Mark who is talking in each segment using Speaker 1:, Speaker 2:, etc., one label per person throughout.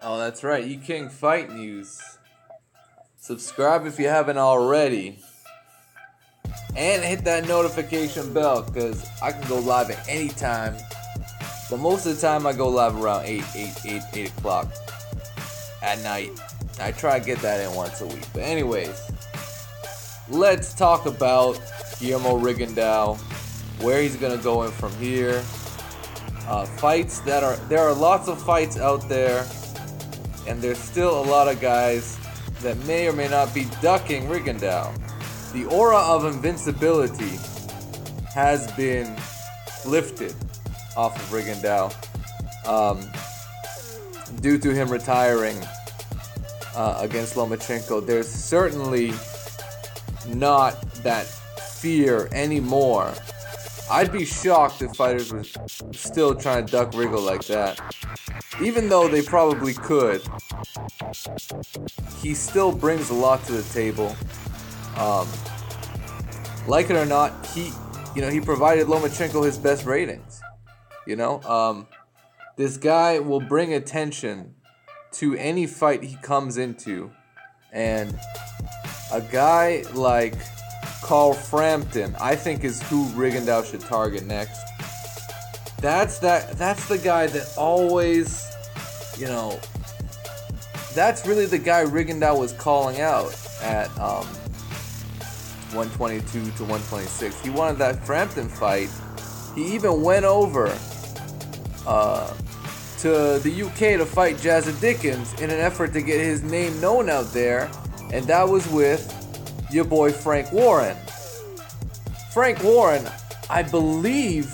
Speaker 1: Oh, that's right. You King Fight News. Subscribe if you haven't already. And hit that notification bell, because I can go live at any time. But most of the time I go live around 8 o'clock at night. I try to get that in once a week. But anyways, let's talk about Guillermo Rigondeaux, where he's going to go in from here. There are lots of fights out there, and there's still a lot of guys that may or may not be ducking Rigondeaux. The aura of invincibility has been lifted off of Rigondeaux due to him retiring against Lomachenko. There's certainly not that fear anymore. I'd be shocked if fighters were still trying to duck Rigo like that. Even though they probably could, he still brings a lot to the table. Like it or not, he provided Lomachenko his best ratings. This guy will bring attention to any fight he comes into, and a guy like Carl Frampton, I think, is who Rigondeaux should target next. That's the guy that always, that's really the guy Rigondeaux was calling out at 122 to 126. He wanted that Frampton fight. He even went over to the UK to fight Jazza Dickens in an effort to get his name known out there, and that was with your boy Frank Warren. Frank Warren, I believe,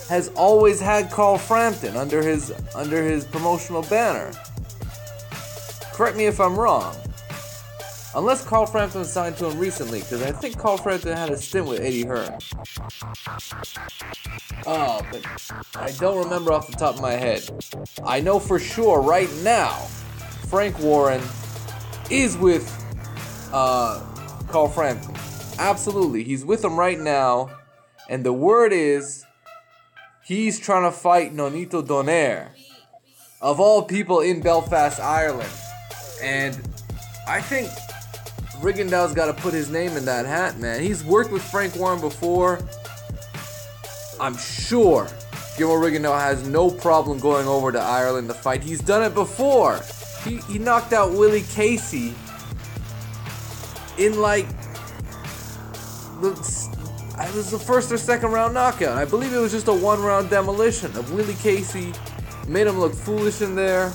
Speaker 1: has always had Carl Frampton under his promotional banner. Correct me if I'm wrong. Unless Carl Frampton signed to him recently, because I think Carl Frampton had a stint with Eddie Hearn. Oh, but I don't remember off the top of my head. I know for sure right now, Frank Warren is with Carl Frampton. Absolutely, he's with him right now, and the word is he's trying to fight Nonito Donaire, of all people, in Belfast, Ireland. And I think Rigondeaux's got to put his name in that hat, man. He's worked with Frank Warren before. I'm sure Guillermo Rigondeaux has no problem going over to Ireland to fight. He's done it before. He knocked out Willie Casey in it was the first or second round knockout. I believe it was just a 1-round demolition of Willie Casey. Made him look foolish in there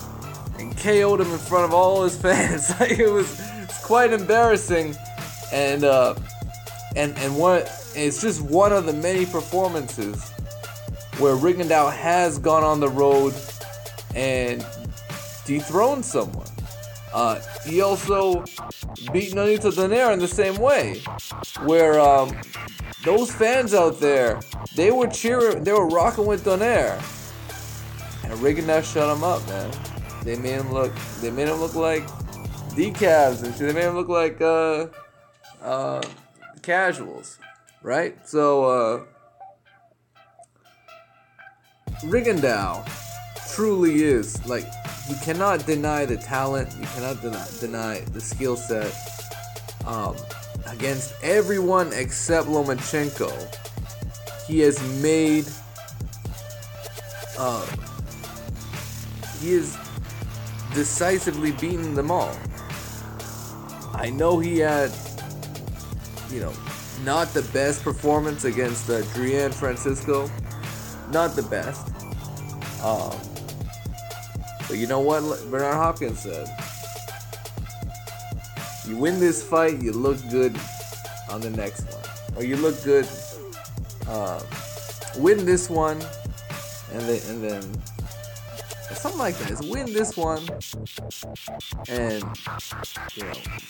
Speaker 1: and KO'd him in front of all his fans. It's quite embarrassing, and it's just one of the many performances where Rigondeaux has gone on the road and dethroned someone. He also beat Nonito Donaire in the same way, where those fans out there, they were cheering, they were rocking with Donaire, and Rigondeaux shut him up, man. They made him look like decavs and shit. They made him look like casuals, right? So Rigondeaux truly is, you cannot deny the talent, you cannot deny the skill set against everyone except Lomachenko. He has decisively beaten them all. I know he had, not the best performance against Adrian Francisco. Not the best. But you know what Bernard Hopkins said? You win this fight, you look good on the next one. Or you look good, win this one, and then something like that. Is win this one, and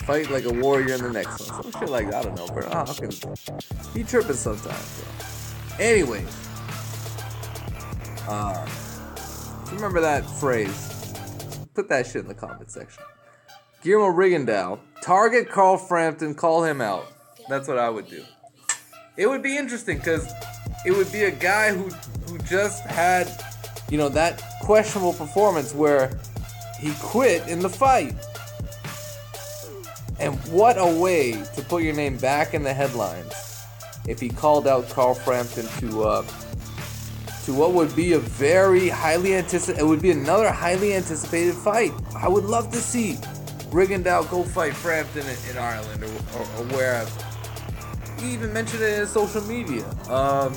Speaker 1: fight like a warrior in the next one. Some shit like that. I don't know, Bernard Hopkins, he tripping sometimes. So. Anyways, if you remember that phrase, put that shit in the comment section. Guillermo Rigondeaux, target Carl Frampton, call him out. That's what I would do. It would be interesting because it would be a guy who just had, that questionable performance where he quit in the fight. And what a way to put your name back in the headlines if he called out Carl Frampton to what would be a very highly anticipated, it would be another highly anticipated fight. I would love to see Rigondeaux go fight Frampton in Ireland or wherever. He even mentioned it in his social media a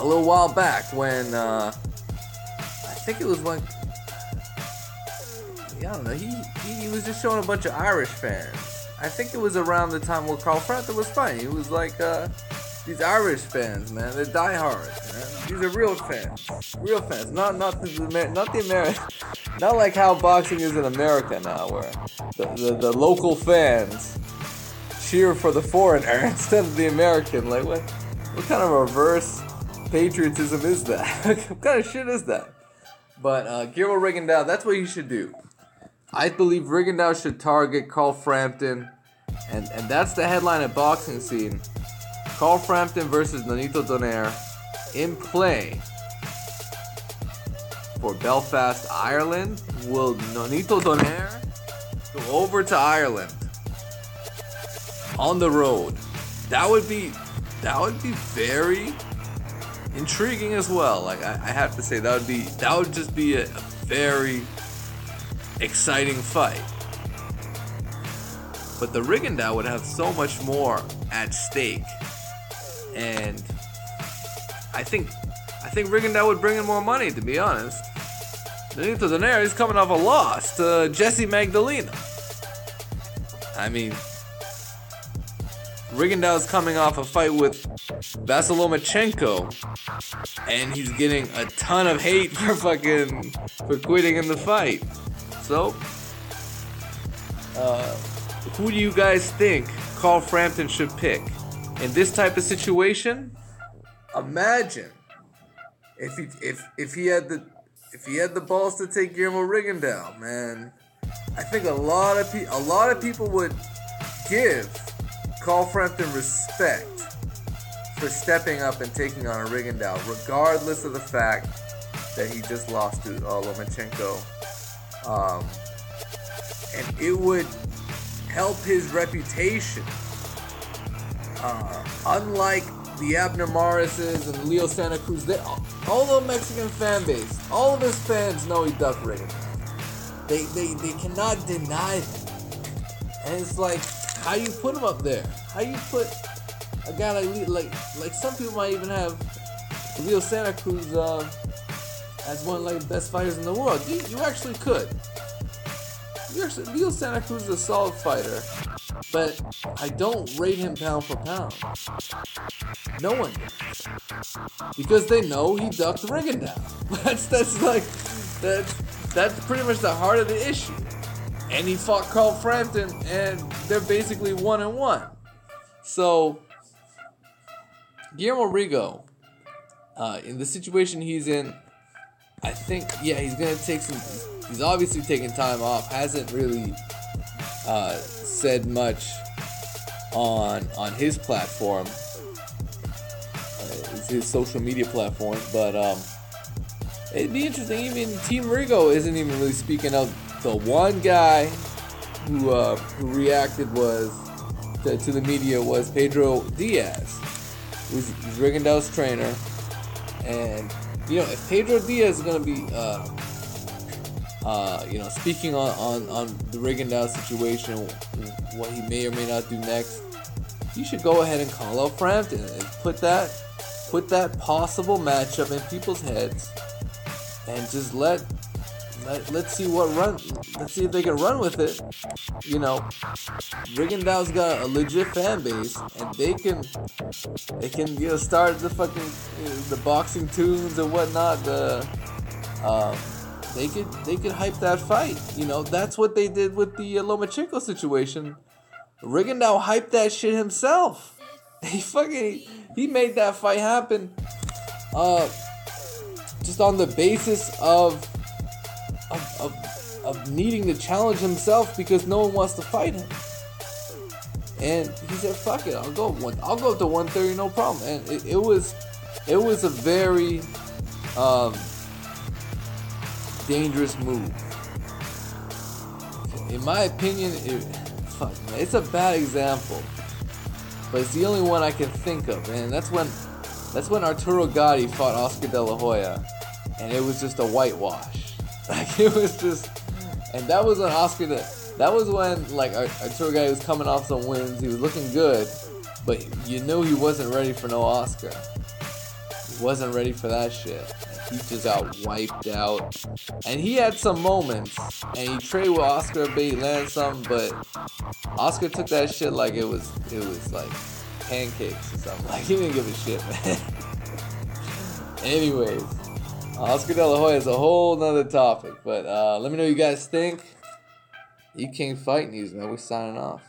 Speaker 1: little while back when I think it was when, I don't know, he was just showing a bunch of Irish fans. I think it was around the time where Carl Frampton was fighting. He was like, these Irish fans, man, they're diehards, man. These are real fans, not the American, not like how boxing is in America now, where the local fans cheer for the foreigner instead of the American. Like, what kind of reverse patriotism is that? What kind of shit is that? But Guillermo Rigondeaux, that's what he should do. I believe Rigondeaux should target Carl Frampton, and that's the headline at Boxing Scene. Carl Frampton versus Nonito Donaire in play for Belfast, Ireland. Will Nonito Donaire go over to Ireland on the road? That would be very intriguing as well. Like, I have to say, that would just be a very exciting fight. But the Rigondeaux would have so much more at stake, and I think Rigondeaux would bring in more money, to be honest. Nonito Donaire is coming off a loss to Jesse Magdalena. I mean, Rigondeaux is coming off a fight with Vasyl Lomachenko, and he's getting a ton of hate for quitting in the fight. So, who do you guys think Carl Frampton should pick in this type of situation? Imagine if he had the balls to take Guillermo Rigondeaux, man. I think a lot of people would give Carl Frampton respect for stepping up and taking on a Rigondeaux, regardless of the fact that he just lost to Lomachenko. And it would help his reputation. Unlike the Abner Morrises and Leo Santa Cruz, all the Mexican fan base, all of his fans know he ducked Rigondeaux. They cannot deny that. And it's like, how you put him up there? How you put a guy like some people might even have Leo Santa Cruz as one of the best fighters in the world. You actually could. Leo Santa Cruz is a solid fighter, but I don't rate him pound for pound. No one does, because they know he ducked Rigondeaux. That's pretty much the heart of the issue. And he fought Carl Frampton, and they're basically 1-1. So Guillermo Rigo, in the situation he's in, I think, he's gonna take some. He's obviously taking time off. Hasn't really said much on his platform, his social media platform. But it'd be interesting. Even Team Rigo isn't even really speaking out. The one guy who reacted to the media was Pedro Diaz, who's Rigondeaux's trainer. And if Pedro Diaz is gonna be speaking on the Rigondeaux situation, what he may or may not do next, you should go ahead and call out Frampton and put that possible matchup in people's heads, and just let's see let's see if they can run with it. Rigondeaux's got a legit fan base, and they can start the boxing tunes and whatnot. They could hype that fight. That's what they did with the Lomachenko situation. Rigondeaux hyped that shit himself. He made that fight happen just on the basis of needing to challenge himself, because no one wants to fight him. And he said, "Fuck it, I'll go up to 130, no problem." And it was a very dangerous move. In my opinion, it's a bad example, but it's the only one I can think of, and that's when Arturo Gatti fought Oscar De La Hoya, and it was just a whitewash. Like it was just, and that was when Arturo Gatti was coming off some wins. He was looking good, but you knew he wasn't ready for no Oscar. He wasn't ready for that shit. He just got wiped out. And he had some moments, and he traded with Oscar a bit, he landed something, but Oscar took that shit like it was like pancakes or something. Like he didn't give a shit, man. Anyways, Oscar De La Hoya is a whole nother topic, but let me know what you guys think. You King Fight News, man. We're signing off.